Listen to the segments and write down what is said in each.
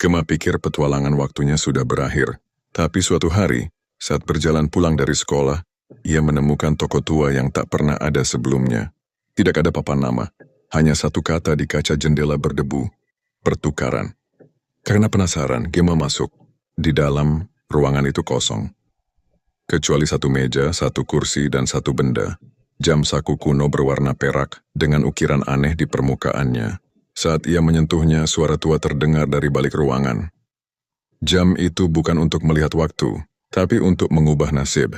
Gema pikir petualangan waktunya sudah berakhir. Tapi suatu hari, saat berjalan pulang dari sekolah, ia menemukan toko tua yang tak pernah ada sebelumnya. Tidak ada papan nama, hanya satu kata di kaca jendela berdebu, pertukaran. Karena penasaran, Gema masuk. Di dalam, ruangan itu kosong. Kecuali satu meja, satu kursi, dan satu benda. Jam saku kuno berwarna perak dengan ukiran aneh di permukaannya. Saat ia menyentuhnya, suara tua terdengar dari balik ruangan. Jam itu bukan untuk melihat waktu, tapi untuk mengubah nasib.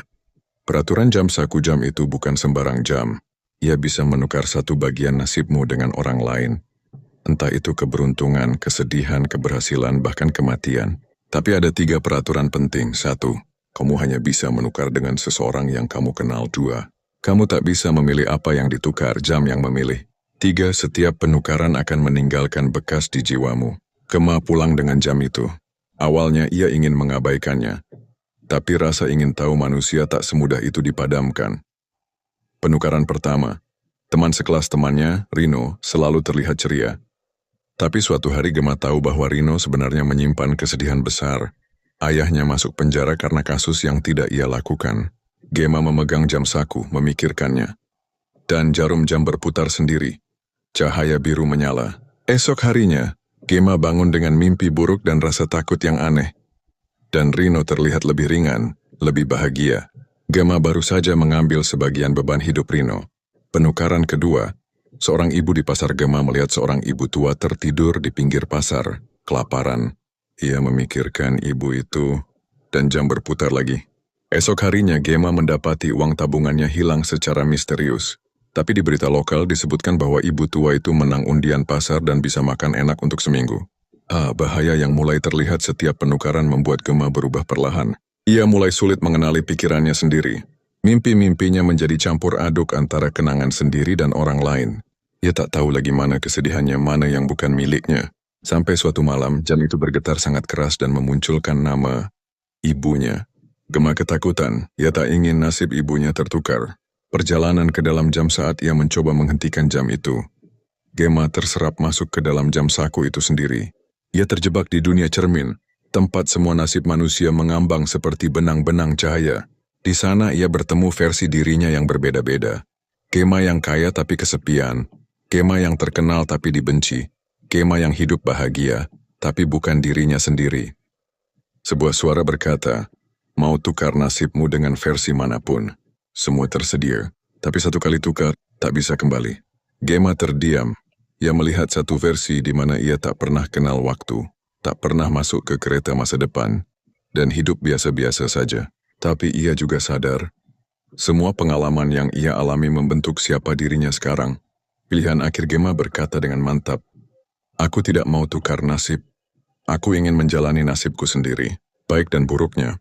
Peraturan jam saku jam itu bukan sembarang jam. Ia bisa menukar satu bagian nasibmu dengan orang lain. Entah itu keberuntungan, kesedihan, keberhasilan, bahkan kematian. Tapi ada 3 peraturan penting. 1, kamu hanya bisa menukar dengan seseorang yang kamu kenal. 2, kamu tak bisa memilih apa yang ditukar, jam yang memilih. 3, setiap penukaran akan meninggalkan bekas di jiwamu. Gema pulang dengan jam itu. Awalnya ia ingin mengabaikannya, tapi rasa ingin tahu manusia tak semudah itu dipadamkan. Penukaran pertama, teman sekelas temannya, Rino, selalu terlihat ceria. Tapi suatu hari Gema tahu bahwa Rino sebenarnya menyimpan kesedihan besar. Ayahnya masuk penjara karena kasus yang tidak ia lakukan. Gema memegang jam saku, memikirkannya. Dan jarum jam berputar sendiri. Cahaya biru menyala. Esok harinya, Gema bangun dengan mimpi buruk dan rasa takut yang aneh. Dan Rino terlihat lebih ringan, lebih bahagia. Gema baru saja mengambil sebagian beban hidup Rino. Penukaran kedua, seorang ibu di pasar. Gema melihat seorang ibu tua tertidur di pinggir pasar, kelaparan. Ia memikirkan ibu itu, dan jam berputar lagi. Esok harinya Gema mendapati uang tabungannya hilang secara misterius. Tapi di berita lokal disebutkan bahwa ibu tua itu menang undian pasar dan bisa makan enak untuk seminggu. Bahaya yang mulai terlihat setiap penukaran membuat Gema berubah perlahan. Ia mulai sulit mengenali pikirannya sendiri. Mimpi-mimpinya menjadi campur aduk antara kenangan sendiri dan orang lain. Ia tak tahu lagi mana kesedihannya, mana yang bukan miliknya. Sampai suatu malam, jam itu bergetar sangat keras dan memunculkan nama ibunya. Gema ketakutan, ia tak ingin nasib ibunya tertukar. Perjalanan ke dalam jam saat ia mencoba menghentikan jam itu. Gema terserap masuk ke dalam jam saku itu sendiri. Ia terjebak di dunia cermin, tempat semua nasib manusia mengambang seperti benang-benang cahaya. Di sana ia bertemu versi dirinya yang berbeda-beda. Gema yang kaya tapi kesepian. Gema yang terkenal tapi dibenci. Gema yang hidup bahagia, tapi bukan dirinya sendiri. Sebuah suara berkata, mau tukar nasibmu dengan versi manapun. Semua tersedia, tapi satu kali tukar, tak bisa kembali. Gema terdiam. Ia melihat satu versi di mana ia tak pernah kenal waktu, tak pernah masuk ke kereta masa depan, dan hidup biasa-biasa saja. Tapi ia juga sadar, semua pengalaman yang ia alami membentuk siapa dirinya sekarang. Pilihan akhir Gema berkata dengan mantap, aku tidak mau tukar nasib. Aku ingin menjalani nasibku sendiri, baik dan buruknya.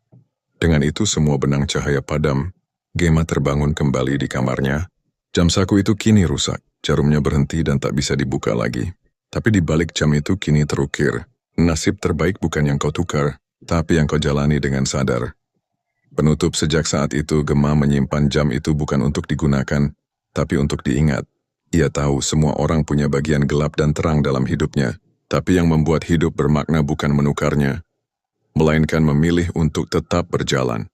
Dengan itu semua benang cahaya padam. Gema terbangun kembali di kamarnya. Jam saku itu kini rusak, jarumnya berhenti dan tak bisa dibuka lagi. Tapi di balik jam itu kini terukir, nasib terbaik bukan yang kau tukar, tapi yang kau jalani dengan sadar. Penutup sejak saat itu Gema menyimpan jam itu bukan untuk digunakan, tapi untuk diingat. Ia tahu semua orang punya bagian gelap dan terang dalam hidupnya, tapi yang membuat hidup bermakna bukan menukarnya, melainkan memilih untuk tetap berjalan.